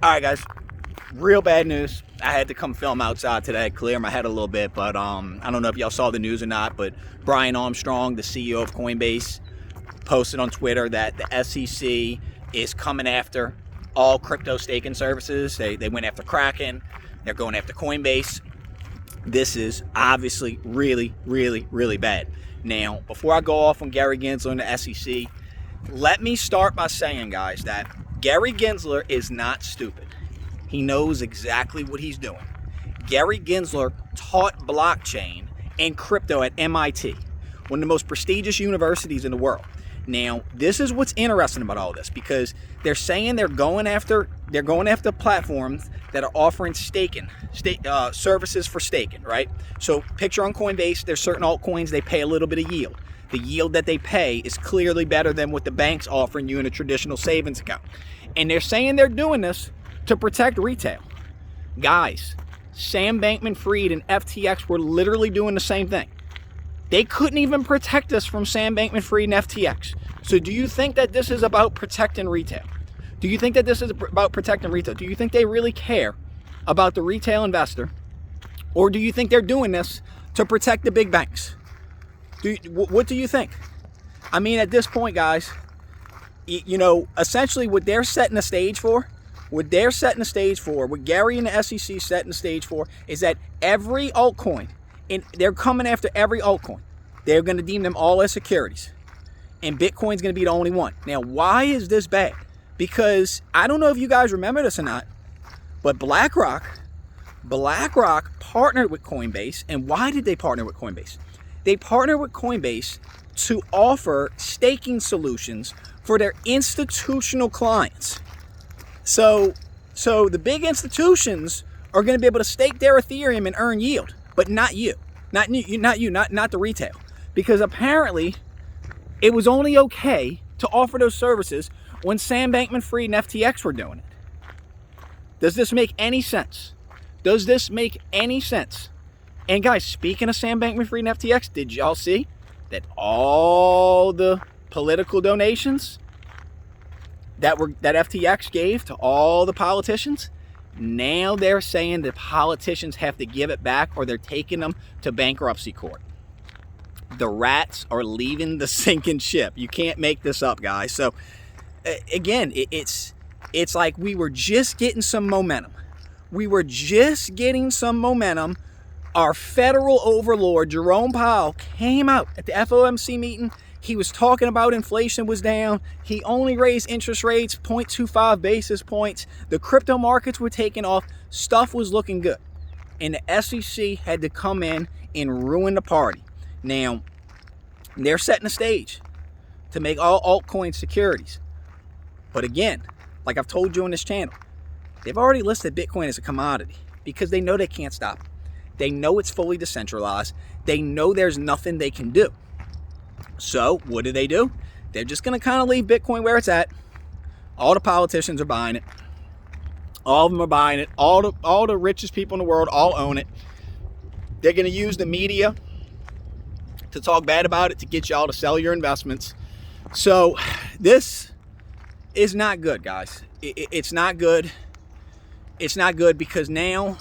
All right, guys. Real bad news. I had to come film outside today, clear my head a little bit, but I don't know if y'all saw the news or not, but Brian Armstrong, the CEO of Coinbase, posted on Twitter that the SEC is coming after all crypto staking services. They went after Kraken. They're going after Coinbase. This is obviously really, really, really bad. Now, before I go off on Gary Gensler and the SEC, let me start by saying, guys, that Gary Gensler is not stupid. He knows exactly what he's doing. Gary Gensler taught blockchain and crypto at MIT, one of the most prestigious universities in the world. Now, this is what's interesting about all this, because they're saying they're going after platforms that are offering staking, services for staking, right? So picture on Coinbase, there's certain altcoins, they pay a little bit of yield. The yield that they pay is clearly better than what the bank's offering you in a traditional savings account. And they're saying they're doing this to protect retail. Guys, Sam Bankman-Fried and FTX were literally doing the same thing. They couldn't even protect us from Sam Bankman-Fried and FTX. So do you think that this is about protecting retail? Do you think that this is about protecting retail? Do you think they really care about the retail investor? Or do you think they're doing this to protect the big banks? What do you think? I mean, at this point, guys, essentially what they're setting the stage for, what Gary and the SEC setting the stage for, is that every altcoin, and they're coming after every altcoin. They're going to deem them all as securities. And Bitcoin's going to be the only one. Now, why is this bad? Because I don't know if you guys remember this or not, but BlackRock partnered with Coinbase. And why did they partner with Coinbase? They partnered with Coinbase to offer staking solutions for their institutional clients. So the big institutions are going to be able to stake their Ethereum and earn yield, but not you, not the retail, because apparently it was only okay to offer those services when Sam Bankman-Fried and FTX were doing it. Does this make any sense? And guys, speaking of Sam Bankman-Fried and FTX, did y'all see that all the political donations that FTX gave to all the politicians, now they're saying the politicians have to give it back or they're taking them to bankruptcy court? The rats are leaving the sinking ship. You can't make this up, guys. So again, it's like we were just getting some momentum. Our federal overlord, Jerome Powell, came out at the FOMC meeting. He was talking about inflation was down. He only raised interest rates 0.25 basis points. The crypto markets were taking off. Stuff was looking good. And the SEC had to come in and ruin the party. Now, they're setting the stage to make all altcoins securities. But again, like I've told you on this channel, they've already listed Bitcoin as a commodity because they know they can't stop it. They know it's fully decentralized. They know there's nothing they can do. So what do? They're just going to kind of leave Bitcoin where it's at. All the politicians are buying it. All of them are buying it. All the richest people in the world all own it. They're going to use the media to talk bad about it to get y'all to sell your investments. So this is not good, guys. It's not good. It's not good because now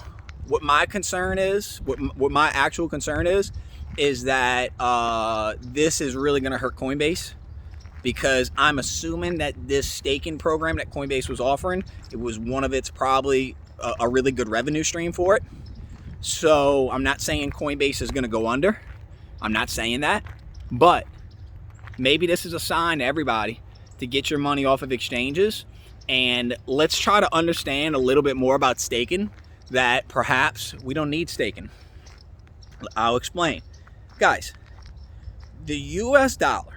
what my concern is, what my actual concern is that this is really going to hurt Coinbase, because I'm assuming that this staking program that Coinbase was offering, it was one of its probably a really good revenue stream for it. So I'm not saying Coinbase is going to go under. I'm not saying that. But maybe this is a sign to everybody to get your money off of exchanges. And let's try to understand a little bit more about staking, that perhaps we don't need staking. I'll explain. Guys, the US dollar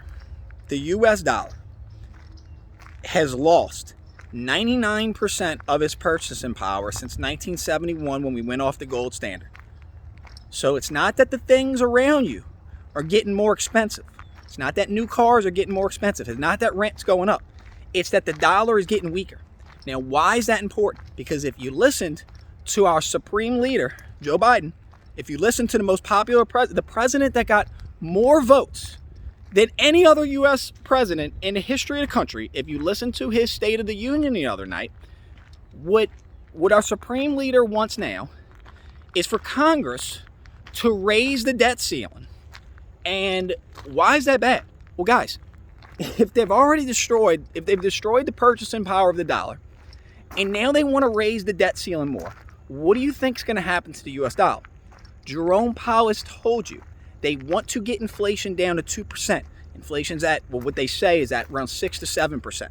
has lost 99% of its purchasing power since 1971 when we went off the gold standard. So it's not that the things around you are getting more expensive. It's not that new cars are getting more expensive. It's not that rent's going up. It's that the dollar is getting weaker. Now, why is that important? Because if you listened to our supreme leader, Joe Biden, if you listen to the most popular the president that got more votes than any other U.S. president in the history of the country, if you listen to his State of the Union the other night, What our Supreme Leader wants now is for Congress to raise the debt ceiling. And why is that bad? Well, guys, if they've destroyed the purchasing power of the dollar, and now they want to raise the debt ceiling more, what do you think is going to happen to the U.S. dollar? Jerome Powell has told you they want to get inflation down to 2%. Inflation's at, well, what they say is at around 6 to 7%.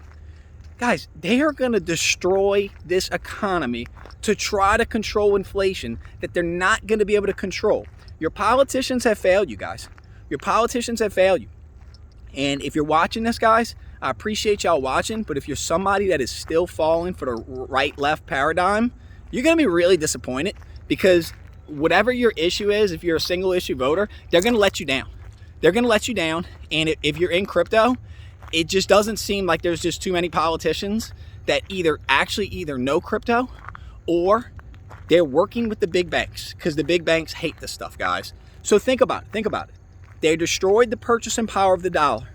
Guys, they are going to destroy this economy to try to control inflation that they're not going to be able to control. Your politicians have failed you, guys. Your politicians have failed you. And if you're watching this, guys, I appreciate y'all watching, but if you're somebody that is still falling for the right-left paradigm, you're going to be really disappointed, because whatever your issue is, if you're a single-issue voter, they're going to let you down. They're going to let you down, and if you're in crypto, it just doesn't seem like there's just too many politicians that either know crypto, or they're working with the big banks, because the big banks hate this stuff, guys. So think about it. They destroyed the purchasing power of the dollar.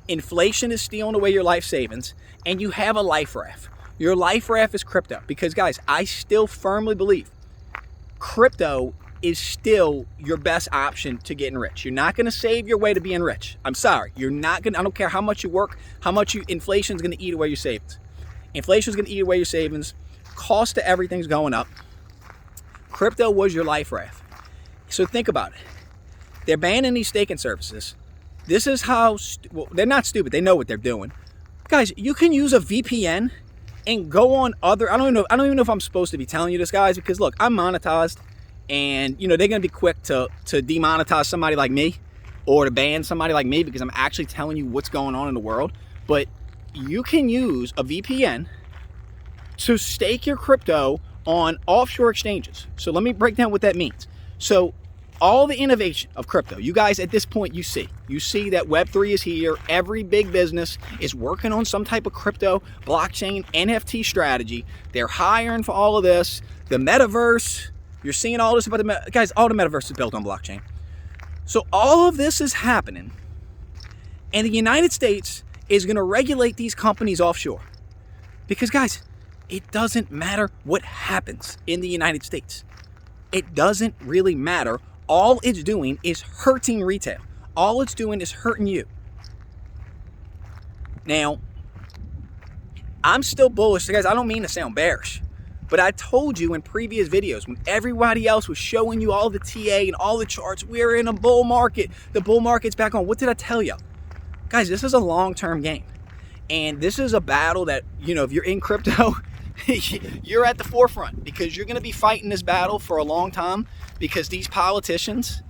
Inflation is stealing away your life savings, and you have a life raft. Your life raft is crypto, because, guys, I still firmly believe crypto is still your best option to getting rich. You're not going to save your way to being rich. I'm sorry. You're not going to, I don't care how much you work, inflation's going to eat away your savings. Inflation's going to eat away your savings. Cost of everything's going up. Crypto was your life raft. So think about it. They're banning these staking services. This is how, well, they're not stupid. They know what they're doing. Guys, you can use a VPN and go on other, I don't even know if I'm supposed to be telling you this, guys, because look, I'm monetized, and they're going to be quick to demonetize somebody like me, or to ban somebody like me, because I'm actually telling you what's going on in the world. But you can use a VPN to stake your crypto on offshore exchanges. So let me break down what that means. So all the innovation of crypto, you guys, at this point, you see that Web3 is here. Every big business is working on some type of crypto, blockchain, NFT strategy. They're hiring for all of this. The metaverse, you're seeing all this about guys, all the metaverse is built on blockchain. So all of this is happening, and the United States is going to regulate these companies offshore. Because, guys, it doesn't matter what happens in the United States. It doesn't really matter. All it's doing is hurting retail. All it's doing is hurting you. Now, I'm still bullish. Guys, I don't mean to sound bearish, but I told you in previous videos, when everybody else was showing you all the TA and all the charts, we're in a bull market. The bull market's back on. What did I tell you? Guys, this is a long-term game. And this is a battle that, if you're in crypto, you're at the forefront, because you're going to be fighting this battle for a long time, because these politicians,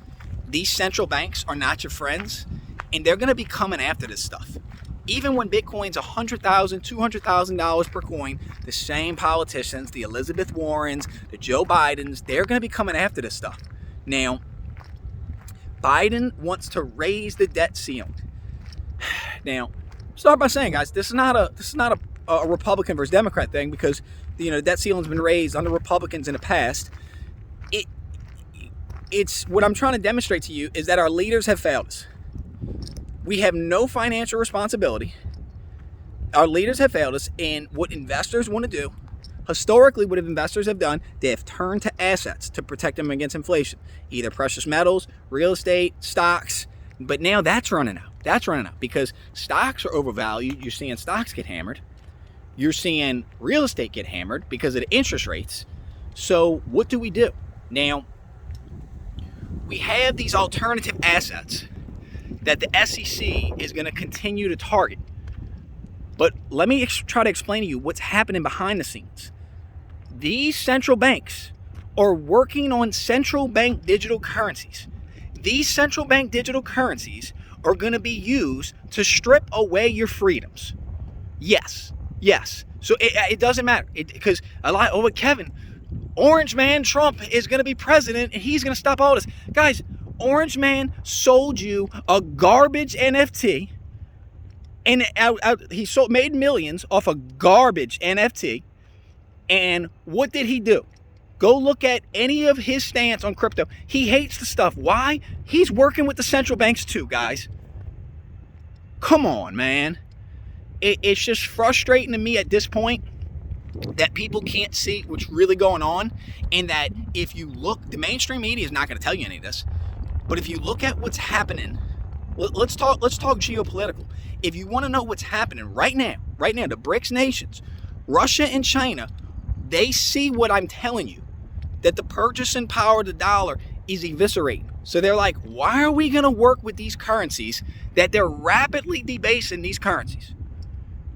these central banks are not your friends, and they're going to be coming after this stuff. Even when Bitcoin's $100,000, $200,000 per coin, the same politicians, the Elizabeth Warrens, the Joe Bidens, they're going to be coming after this stuff. Now, Biden wants to raise the debt ceiling. Now, start by saying, guys, this is not a Republican versus Democrat thing, because the debt ceiling's been raised under Republicans in the past. It's what I'm trying to demonstrate to you is that our leaders have failed us. We have no financial responsibility. Our leaders have failed us, and what investors want to do, historically, what investors have done, they have turned to assets to protect them against inflation, either precious metals, real estate, stocks. But now that's running out. That's running out, because stocks are overvalued. You're seeing stocks get hammered. You're seeing real estate get hammered because of the interest rates. So what do we do? Now, we have these alternative assets that the SEC is going to continue to target. But let me try to explain to you what's happening behind the scenes. These central banks are working on central bank digital currencies. These central bank digital currencies are going to be used to strip away your freedoms. Yes. So it doesn't matter, because Kevin, Orange Man Trump is going to be president, and he's going to stop all this. Guys, Orange Man sold you a garbage NFT, and he made millions off a garbage NFT. And what did he do? Go look at any of his stance on crypto. He hates the stuff. Why? He's working with the central banks too, guys. Come on, man. It's just frustrating to me at this point that people can't see what's really going on, and that if you look, the mainstream media is not going to tell you any of this, but if you look at what's happening, let's talk geopolitical. If you want to know what's happening right now, the BRICS nations, Russia and China, they see what I'm telling you, that the purchasing power of the dollar is eviscerating. So they're like, why are we going to work with these currencies that they're rapidly debasing these currencies?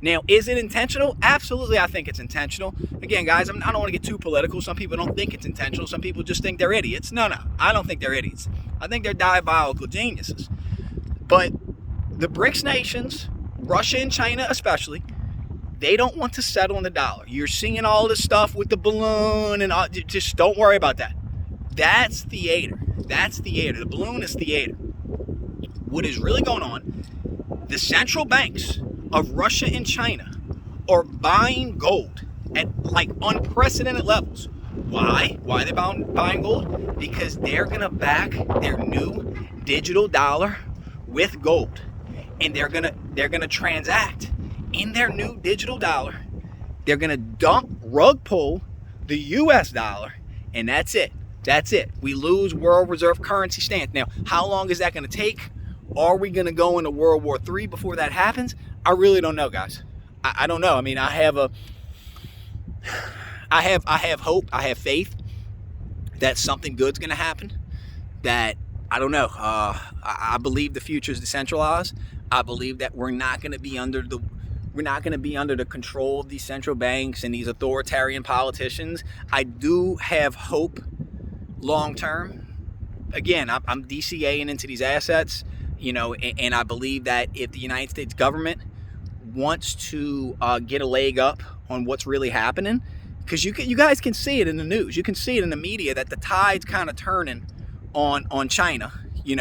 Now, is it intentional? Absolutely, I think it's intentional. Again, guys, I don't want to get too political. Some people don't think it's intentional. Some people just think they're idiots. No, I don't think they're idiots. I think they're diabolical geniuses. But the BRICS nations, Russia and China especially, they don't want to settle on the dollar. You're seeing all this stuff with the balloon and all, just don't worry about that. That's theater. The balloon is theater. What is really going on, the central banks of Russia and China are buying gold at like unprecedented levels. Why? Why are they buying gold? Because they're going to back their new digital dollar with gold. And they're gonna transact in their new digital dollar. They're gonna rug pull the US dollar, and that's it. We lose world reserve currency stance. Now, how long is that gonna take? Are we gonna go into World War III before that happens? I really don't know, guys. I don't know. I mean, I have hope, I have faith that something good's gonna happen. That I don't know. I believe the future is decentralized. I believe that we're not going to be under the control of these central banks and these authoritarian politicians. I do have hope long term. Again, I'm DCAing into these assets, and I believe that if the United States government wants to get a leg up on what's really happening, because you guys can see it in the news, you can see it in the media that the tide's kind of turning on China, you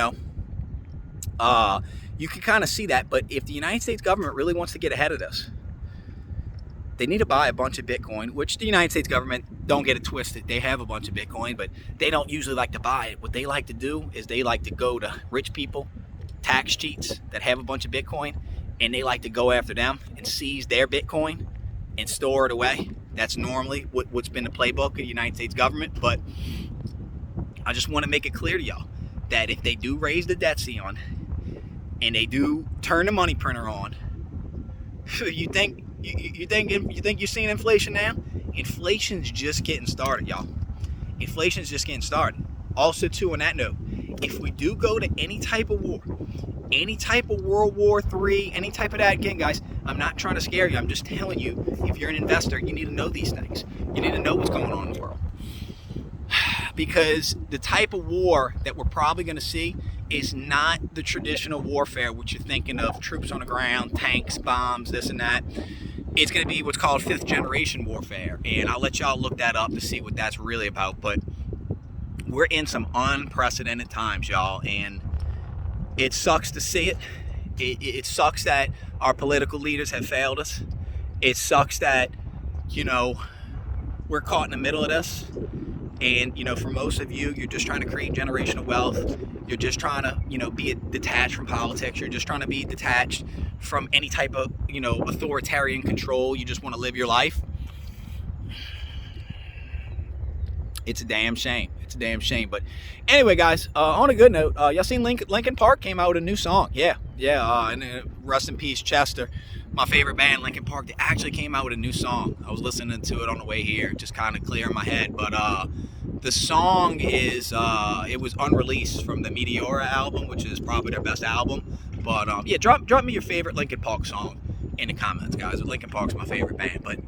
can kind of see that. But if the United States government really wants to get ahead of this, they need to buy a bunch of Bitcoin, which the United States government, don't get it twisted, they have a bunch of Bitcoin, but they don't usually like to buy it. What they like to do is they like to go to rich people, tax cheats that have a bunch of Bitcoin, and they like to go after them and seize their Bitcoin and store it away. That's normally what's been the playbook of the United States government. But I just want to make it clear to y'all that if they do raise the debt ceiling and they do turn the money printer on, you think you're seeing inflation now? Inflation's just getting started, y'all. Inflation's just getting started. Also, too, on that note, if we do go to any type of war, any type of World War III, any type of that, again, guys, I'm not trying to scare you. I'm just telling you, if you're an investor, you need to know these things. You need to know what's going on in the world. Because the type of war that we're probably going to see is not the traditional warfare, which you're thinking of, troops on the ground, tanks, bombs, this and that. It's going to be what's called 5th generation warfare. And I'll let y'all look that up to see what that's really about. But we're in some unprecedented times, y'all. And it sucks to see it. It sucks that our political leaders have failed us. It sucks that, we're caught in the middle of this. And, for most of you, you're just trying to create generational wealth. You're just trying to, be detached from politics. You're just trying to be detached from any type of, authoritarian control. You just want to live your life. It's a damn shame. But anyway, guys, on a good note, y'all seen Linkin Park came out with a new song. Yeah. And rest in peace, Chester. My favorite band, Linkin Park, they actually came out with a new song. I was listening to it on the way here, just kind of clearing my head. But the song is, it was unreleased from the Meteora album, which is probably their best album. But drop me your favorite Linkin Park song in the comments, guys. Linkin Park's my favorite band. But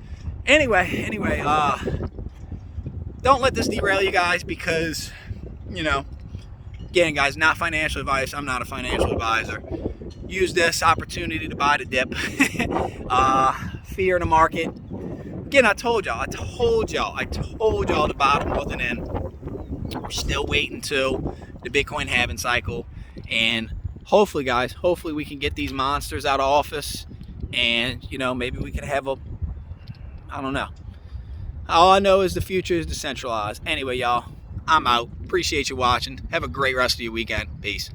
anyway, don't let this derail you guys because, again, guys, not financial advice. I'm not a financial advisor. Use this opportunity to buy the dip. Fear in the market. Again, I told y'all the bottom wasn't in. We're still waiting till the Bitcoin halving cycle. And hopefully, guys, we can get these monsters out of office. And, maybe we can have I don't know. All I know is the future is decentralized. Anyway, y'all, I'm out. Appreciate you watching. Have a great rest of your weekend. Peace.